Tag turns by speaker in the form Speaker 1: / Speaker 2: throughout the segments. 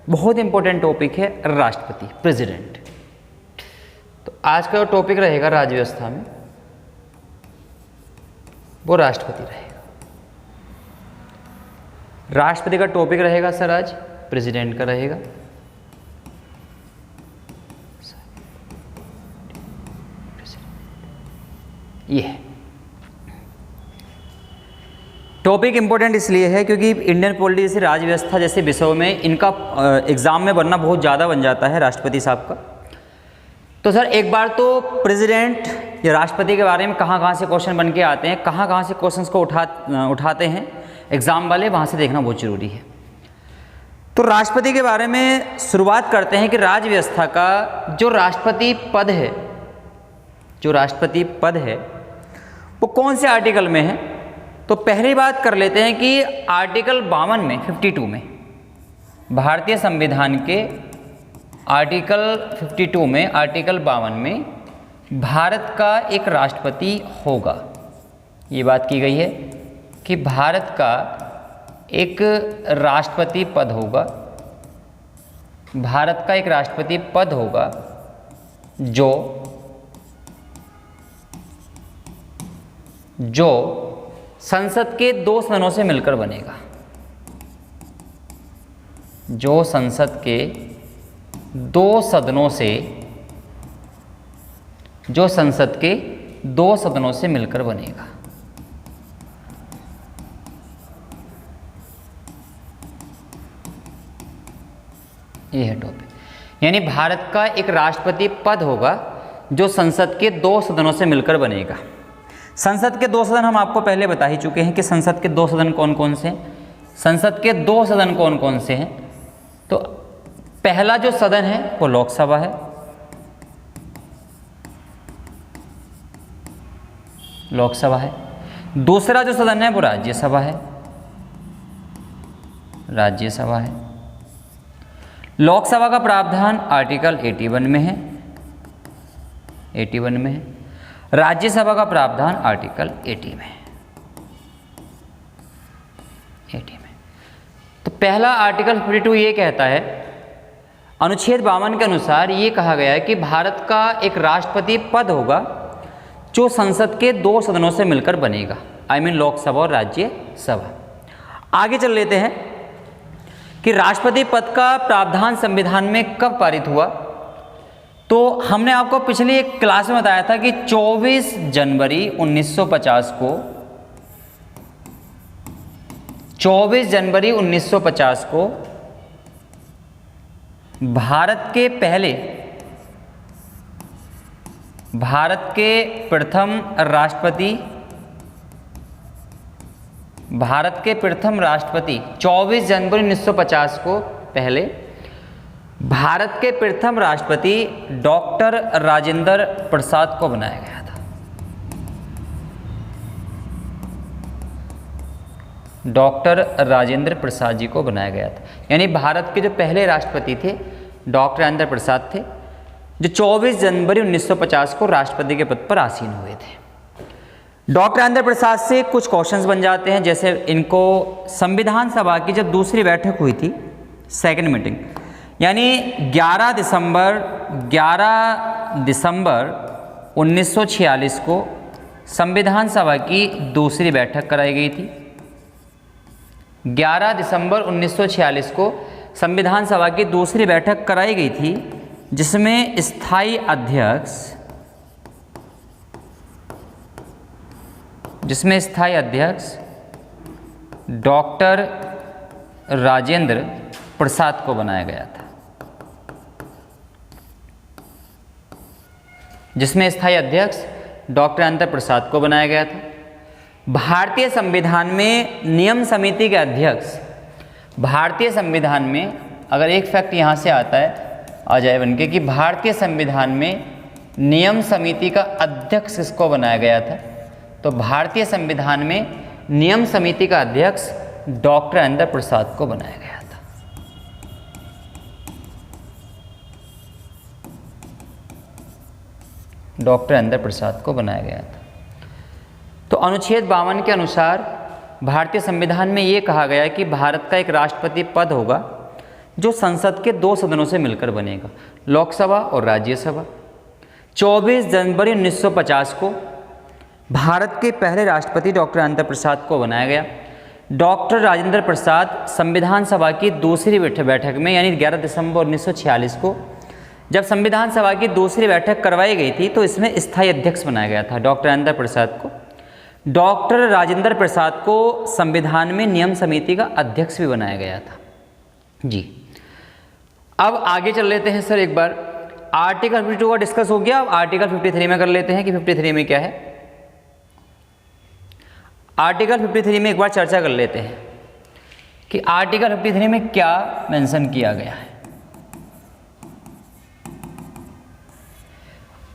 Speaker 1: बहुत important topic है राष्ट्रपति, प्रेसिडेंट। तो आज का जो टॉपिक रहेगा राज्य व्यवस्था में वो राष्ट्रपति रहेगा। राष्ट्रपति का टॉपिक रहेगा सर आज, प्रेसिडेंट का रहेगा ये है। टॉपिक इंपॉर्टेंट इसलिए है क्योंकि इंडियन पॉलिटी जैसे राज्य व्यवस्था जैसे विषयों में इनका एग्जाम में बनना बहुत ज़्यादा बन जाता है राष्ट्रपति साहब का। तो सर एक बार तो प्रेसिडेंट या राष्ट्रपति के बारे में कहाँ से क्वेश्चन बन के आते हैं, कहाँ से क्वेश्चंस को उठाते हैं एग्जाम वाले, वहाँ से देखना बहुत जरूरी है। तो राष्ट्रपति के बारे में शुरुआत करते हैं कि राज्य व्यवस्था का जो राष्ट्रपति पद है वो कौन से आर्टिकल में है। तो पहली बात कर लेते हैं कि आर्टिकल 52 में 52 में भारतीय संविधान के आर्टिकल 52 में आर्टिकल 52 में भारत का एक राष्ट्रपति होगा। ये बात की गई है कि भारत का एक राष्ट्रपति पद होगा, भारत का एक राष्ट्रपति पद होगा जो संसद के 2 सदनों से मिलकर बनेगा, जो संसद के 2 सदनों से मिलकर बनेगा। यह है टॉपिक, यानी भारत का एक राष्ट्रपति पद होगा जो संसद के 2 सदनों से मिलकर बनेगा। संसद के 2 सदन हम आपको पहले बता ही चुके हैं कि संसद के 2 सदन कौन कौन से हैं। संसद के 2 सदन कौन कौन से हैं, तो पहला जो सदन है वो लोकसभा है, दूसरा जो सदन है वो राज्यसभा है। लोकसभा का प्रावधान आर्टिकल 81 में है, राज्यसभा का प्रावधान आर्टिकल 80 में। तो पहला आर्टिकल 52 ये कहता है, अनुच्छेद 52 के अनुसार ये कहा गया है कि भारत का एक राष्ट्रपति पद होगा जो संसद के 2 सदनों से मिलकर बनेगा, लोकसभा और राज्यसभा। आगे चल लेते हैं कि राष्ट्रपति पद का प्रावधान संविधान में कब पारित हुआ। तो हमने आपको पिछली एक क्लास में बताया था कि 24 जनवरी 1950 को भारत के प्रथम राष्ट्रपति 24 जनवरी 1950 को पहले भारत के प्रथम राष्ट्रपति डॉक्टर राजेंद्र प्रसाद को बनाया गया था। डॉक्टर राजेंद्र प्रसाद जी को बनाया गया था, यानी भारत के जो पहले राष्ट्रपति थे डॉक्टर राजेंद्र प्रसाद थे, जो 24 जनवरी 1950 को राष्ट्रपति के पद पर आसीन हुए थे। डॉक्टर राजेंद्र प्रसाद से कुछ क्वेश्चंस बन जाते हैं, जैसे इनको संविधान सभा की जब दूसरी बैठक हुई थी, सेकंड मीटिंग, यानी 11 दिसंबर 1946 को संविधान सभा की दूसरी बैठक कराई गई थी। 11 दिसंबर 1946 को संविधान सभा की दूसरी बैठक कराई गई थी, जिसमें स्थायी अध्यक्ष डॉक्टर राजेंद्र प्रसाद को बनाया गया था, भारतीय संविधान में नियम समिति के अध्यक्ष, भारतीय संविधान में अगर एक फैक्ट यहाँ से आता है आ जाए बनके कि भारतीय संविधान में नियम समिति का अध्यक्ष किसको बनाया गया था, तो भारतीय संविधान में नियम समिति का अध्यक्ष डॉक्टर राजेंद्र प्रसाद को बनाया गया था। डॉक्टर राजेंद्र प्रसाद को बनाया गया था। तो अनुच्छेद 52 के अनुसार भारतीय संविधान में ये कहा गया है कि भारत का एक राष्ट्रपति पद होगा जो संसद के 2 सदनों से मिलकर बनेगा, लोकसभा और राज्यसभा। 24 जनवरी 1950 को भारत के पहले राष्ट्रपति डॉक्टर राजेंद्र प्रसाद को बनाया गया। डॉक्टर राजेंद्र प्रसाद संविधान सभा की दूसरी बैठक में यानी 11 दिसंबर 1946 को जब संविधान सभा की दूसरी बैठक करवाई गई थी तो इसमें स्थायी अध्यक्ष बनाया गया था डॉक्टर राजेंद्र प्रसाद को। डॉक्टर राजेंद्र प्रसाद को संविधान में नियम समिति का अध्यक्ष भी बनाया गया था जी। अब आगे चल लेते हैं सर, एक बार आर्टिकल 52 का डिस्कस हो गया, अब आर्टिकल 53 में कर लेते हैं कि 53 में क्या है। आर्टिकल 53 में एक बार चर्चा कर लेते हैं कि आर्टिकल 53 में क्या मेंशन किया गया है।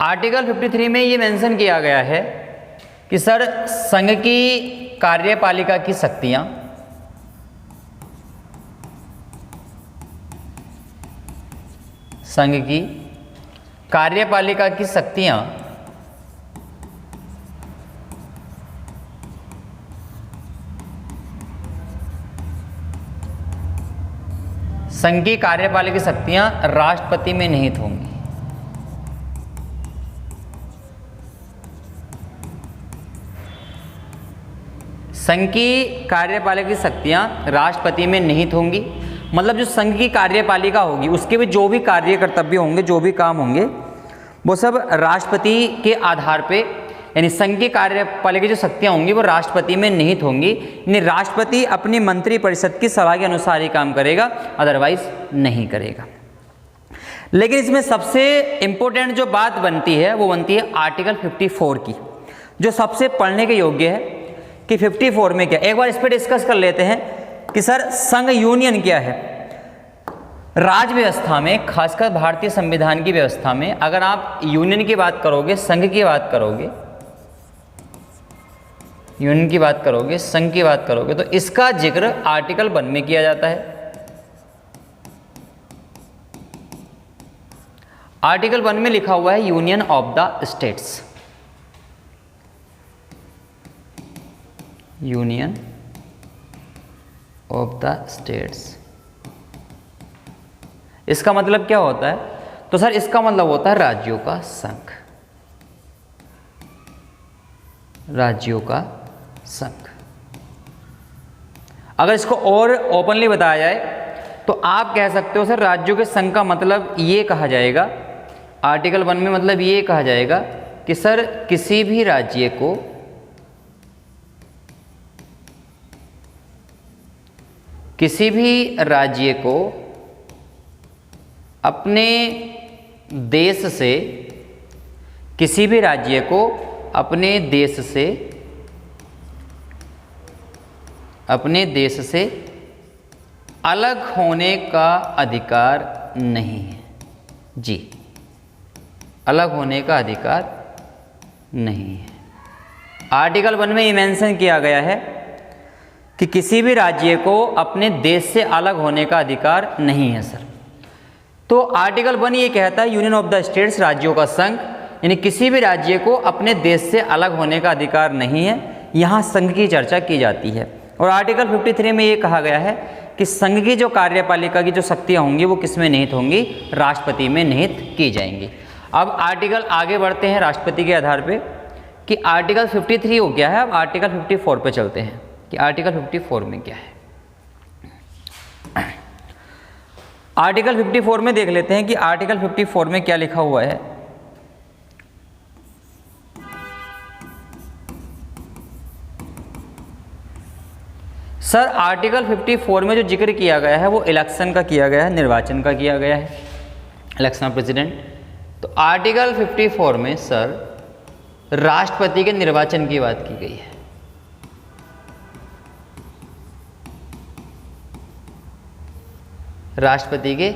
Speaker 1: आर्टिकल 53 में ये मेंशन किया गया है कि सर संघ की कार्यपालिका की शक्तियां संघ की कार्यपालिका की शक्तियां संघ की कार्यपालिका की शक्तियां राष्ट्रपति में निहित होंगी। संघ की कार्यपालिका की शक्तियां राष्ट्रपति में निहित होंगी, मतलब जो संघ की कार्यपालिका होगी उसके भी जो भी कार्य कर्तव्य होंगे, जो भी काम होंगे, वो सब राष्ट्रपति के आधार पे, यानी संघ की कार्यपालिका की जो शक्तियां होंगी वो राष्ट्रपति में निहित होंगी। यानी राष्ट्रपति अपनी मंत्रिपरिषद की सलाह के अनुसार ही काम करेगा, अदरवाइज नहीं करेगा। लेकिन इसमें सबसे इंपॉर्टेंट जो बात बनती है वो बनती है आर्टिकल 54 की, जो सबसे पढ़ने के योग्य है कि 54 में क्या। एक बार इस पर डिस्कस कर लेते हैं कि सर संघ यूनियन क्या है। राज्य व्यवस्था में, खासकर भारतीय संविधान की व्यवस्था में, अगर आप यूनियन की बात करोगे, संघ की बात करोगे, यूनियन की बात करोगे, संघ की बात करोगे, तो इसका जिक्र आर्टिकल 1 में किया जाता है। आर्टिकल 1 में लिखा हुआ है union of the states, union of the states. इसका मतलब क्या होता है? तो सर इसका मतलब होता है राज्यों का संघ, राज्यों का संघ। अगर इसको और ओपनली बताया जाए तो आप कह सकते हो सर राज्यों के संघ का मतलब ये कहा जाएगा, आर्टिकल 1 में मतलब ये कहा जाएगा कि सर किसी भी राज्य को अपने देश से, किसी भी राज्य को अपने देश से अलग होने का अधिकार नहीं है जी, अलग होने का अधिकार नहीं है। आर्टिकल 1 में ये मेंशन किया गया है कि किसी भी राज्य को अपने देश से अलग होने का अधिकार नहीं है सर। तो आर्टिकल 1 ये कहता है यूनियन ऑफ द स्टेट्स, राज्यों का संघ, यानी किसी भी राज्य को अपने देश से अलग होने का अधिकार नहीं है। यहाँ संघ की चर्चा की जाती है। और आर्टिकल 53 में ये कहा गया है कि संघ की जो कार्यपालिका की जो शक्तियाँ होंगी वो किस में निहित होंगी? राष्ट्रपति में निहित की जाएंगी। अब आर्टिकल आगे बढ़ते हैं राष्ट्रपति के आधार पे कि आर्टिकल 53 हो गया है। अब आर्टिकल 54 पे चलते हैं कि आर्टिकल 54 में क्या है। आर्टिकल 54 में देख लेते हैं कि आर्टिकल 54 में क्या लिखा हुआ है। सर आर्टिकल 54 में जो जिक्र किया गया है वो इलेक्शन का किया गया है, निर्वाचन का किया गया है, इलेक्शन ऑफ प्रेसिडेंट। तो आर्टिकल 54 में सर राष्ट्रपति के निर्वाचन की बात की गई है। राष्ट्रपति के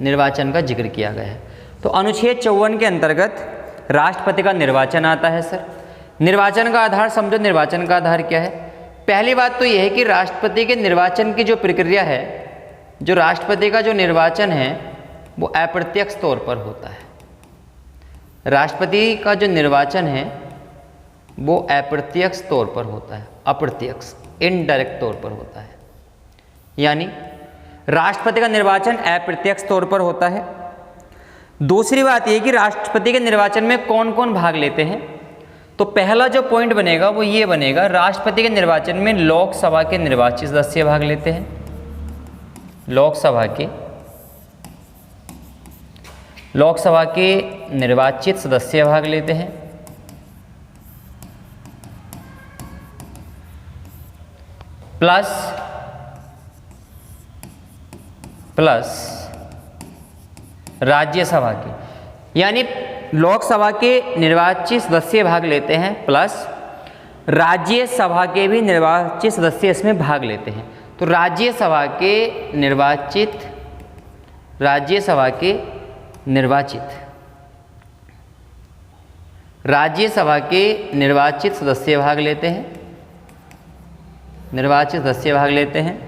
Speaker 1: निर्वाचन का जिक्र किया गया है। तो अनुच्छेद 54 के अंतर्गत राष्ट्रपति का निर्वाचन आता है सर। निर्वाचन का आधार समझो, निर्वाचन का आधार क्या है? पहली बात तो यह है कि राष्ट्रपति के निर्वाचन की जो प्रक्रिया है, जो राष्ट्रपति का जो निर्वाचन है वो अप्रत्यक्ष तौर पर होता है। राष्ट्रपति का जो निर्वाचन है वो अप्रत्यक्ष तौर पर होता है, अप्रत्यक्ष इनडायरेक्ट तौर पर होता है। यानी राष्ट्रपति का निर्वाचन अप्रत्यक्ष तौर पर होता है। दूसरी बात यह कि राष्ट्रपति के निर्वाचन में कौन कौन भाग लेते हैं। तो पहला जो पॉइंट बनेगा वो ये बनेगा, राष्ट्रपति के निर्वाचन में लोकसभा के निर्वाचित सदस्य भाग लेते हैं। लोकसभा के निर्वाचित सदस्य भाग लेते हैं। प्लस राज्यसभा के, यानी लोकसभा के निर्वाचित सदस्य भाग लेते हैं प्लस राज्यसभा के भी निर्वाचित सदस्य इसमें भाग लेते हैं। तो राज्यसभा के निर्वाचित सदस्य भाग लेते हैं।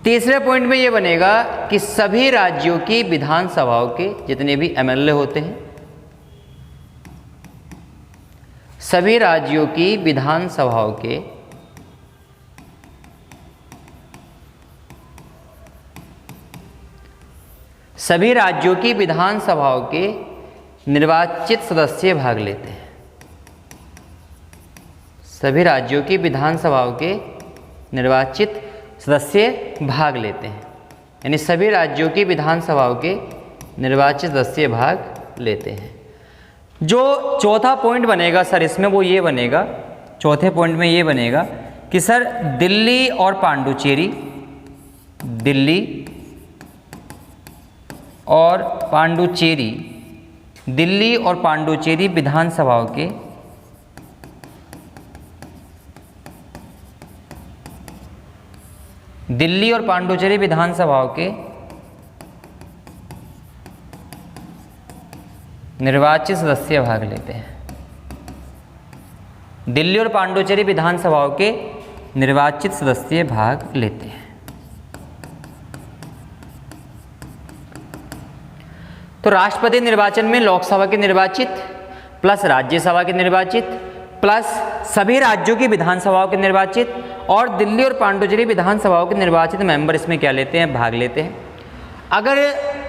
Speaker 1: तीसरे पॉइंट में ये बनेगा कि सभी राज्यों की विधानसभाओं के जितने भी एमएलए होते हैं, सभी राज्यों की विधानसभाओं के निर्वाचित सदस्य भाग लेते हैं। सभी राज्यों की विधानसभाओं के निर्वाचित सदस्य भाग लेते हैं, यानी सभी राज्यों की विधानसभाओं के निर्वाचित सदस्य भाग लेते हैं। जो चौथा पॉइंट बनेगा सर इसमें वो ये बनेगा, चौथे पॉइंट में ये बनेगा कि सर दिल्ली और पांडुचेरी विधानसभाओं के निर्वाचित सदस्य भाग लेते हैं। दिल्ली और पांडुचेरी विधानसभाओं के निर्वाचित सदस्य भाग लेते हैं। तो राष्ट्रपति निर्वाचन में लोकसभा के निर्वाचित प्लस राज्यसभा के निर्वाचित प्लस सभी राज्यों की विधानसभाओं के निर्वाचित और दिल्ली और पांडुचेरी विधानसभाओं के निर्वाचित मेंबर इसमें क्या लेते हैं, भाग लेते हैं। अगर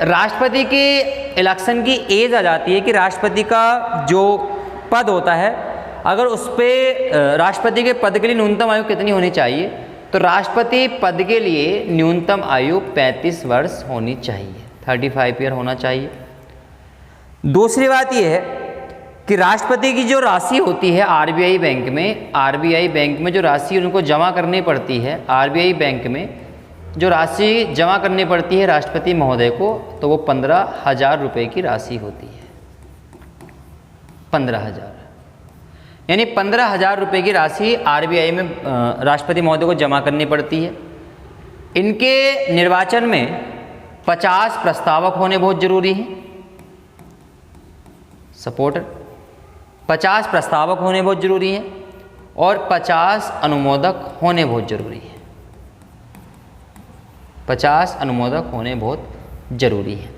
Speaker 1: राष्ट्रपति के इलेक्शन की एज आ जाती है कि राष्ट्रपति का जो पद होता है, अगर उस पर राष्ट्रपति के पद के लिए न्यूनतम आयु कितनी होनी चाहिए, तो राष्ट्रपति पद के लिए न्यूनतम आयु 35 वर्ष होनी चाहिए, 35 ईयर होना चाहिए। दूसरी बात यह है कि राष्ट्रपति की जो राशि होती है आरबीआई बैंक में जो राशि उनको जमा करनी पड़ती है, आरबीआई बैंक में जो राशि जमा करनी पड़ती है राष्ट्रपति महोदय को, तो वो 15,000 रुपये की राशि होती है। 15,000, यानी 15,000 रुपये की राशि आरबीआई में राष्ट्रपति महोदय को जमा करनी पड़ती है। इनके निर्वाचन में 50 प्रस्तावक होने बहुत जरूरी हैं, सपोर्टर 50 प्रस्तावक होने बहुत जरूरी हैं और 50 अनुमोदक होने बहुत जरूरी हैं। 50 अनुमोदक होने बहुत जरूरी है।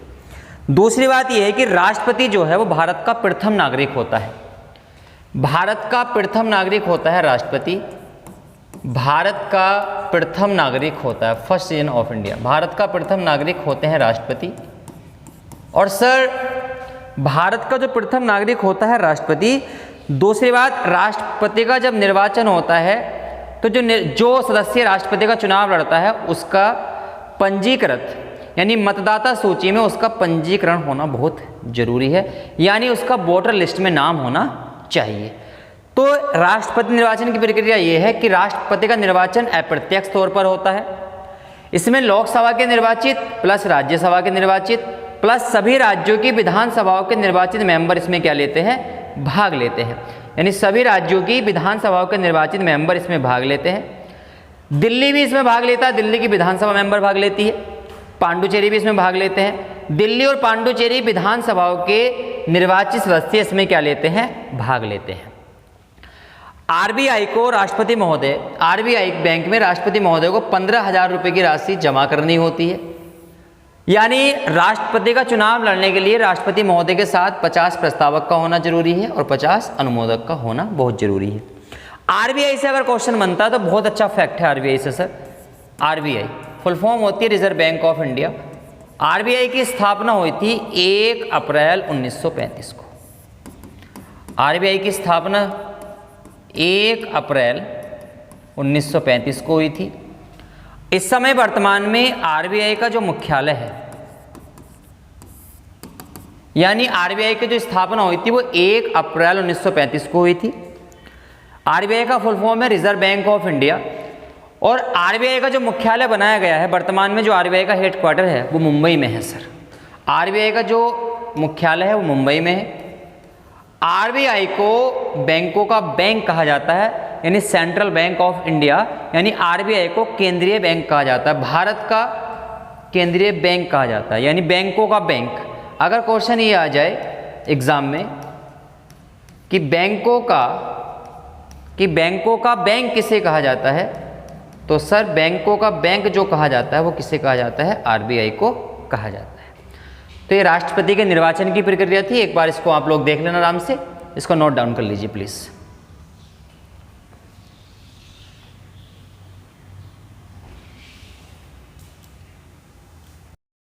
Speaker 1: दूसरी बात यह है कि राष्ट्रपति जो है वो भारत का प्रथम नागरिक होता है। भारत का प्रथम नागरिक होता है राष्ट्रपति, भारत का प्रथम नागरिक होता है, first citizen of India, Bharat का प्रथम नागरिक होते हैं राष्ट्रपति। और सर भारत का जो प्रथम नागरिक होता है राष्ट्रपति, दूसरी बात राष्ट्रपति का जब निर्वाचन होता है तो जो सदस्य राष्ट्रपति का चुनाव लड़ता है उसका पंजीकृत यानी मतदाता सूची में उसका पंजीकरण होना बहुत जरूरी है, यानी उसका वोटर लिस्ट में नाम होना चाहिए। तो राष्ट्रपति निर्वाचन की प्रक्रिया ये है कि राष्ट्रपति का निर्वाचन अप्रत्यक्ष तौर पर होता है। इसमें लोकसभा के निर्वाचित प्लस राज्यसभा के निर्वाचित प्लस सभी राज्यों की विधानसभाओं के निर्वाचित मेंबर इसमें क्या लेते हैं, भाग लेते हैं, यानी सभी राज्यों की विधानसभाओं के निर्वाचित मेंबर इसमें भाग लेते हैं। दिल्ली भी इसमें भाग लेता है, दिल्ली की विधानसभा मेंबर भाग लेती है, पांडुचेरी भी इसमें भाग लेते हैं। दिल्ली और पांडुचेरी विधानसभाओं के निर्वाचित सदस्य इसमें क्या लेते हैं, भाग लेते हैं। आरबीआई को राष्ट्रपति महोदय, आरबीआई बैंक में राष्ट्रपति महोदय को 15,000 रुपये की राशि जमा करनी होती है, यानी राष्ट्रपति का चुनाव लड़ने के लिए राष्ट्रपति महोदय के साथ 50 प्रस्तावक का होना जरूरी है और 50 अनुमोदक का होना बहुत जरूरी है। आरबीआई से अगर क्वेश्चन बनता है तो बहुत अच्छा फैक्ट है आरबीआई से सर। आरबीआई फुल फॉर्म होती है reserve bank of India. RBI की स्थापना हुई थी 1 अप्रैल 1935 को। आरबीआई की स्थापना 1 अप्रैल 1935 को हुई थी। इस समय वर्तमान में आरबीआई का जो मुख्यालय है, यानी आरबीआई की जो स्थापना हुई थी वो 1 अप्रैल 1935 को हुई थी। आरबीआई का फुल फॉर्म है रिजर्व बैंक ऑफ इंडिया, और आरबीआई का जो मुख्यालय बनाया गया है, वर्तमान में जो आरबीआई का हेडक्वार्टर है वो मुंबई में है सर। आरबीआई का जो मुख्यालय है वो मुंबई में है। आरबीआई को बैंकों का बैंक कहा जाता है, यानी सेंट्रल बैंक ऑफ इंडिया, यानी आरबीआई को केंद्रीय बैंक कहा जाता है, भारत का केंद्रीय बैंक कहा जाता है, यानी बैंकों का बैंक। अगर क्वेश्चन ये आ जाए एग्जाम में कि बैंकों का बैंक किसे कहा जाता है, तो सर बैंकों का बैंक जो कहा जाता है वो किसे कहा जाता है, आरबीआई को कहा जाता है। तो ये राष्ट्रपति के निर्वाचन की प्रक्रिया थी। एक बार इसको आप लोग देख लेना आराम से, इसको नोट डाउन कर लीजिए प्लीज़।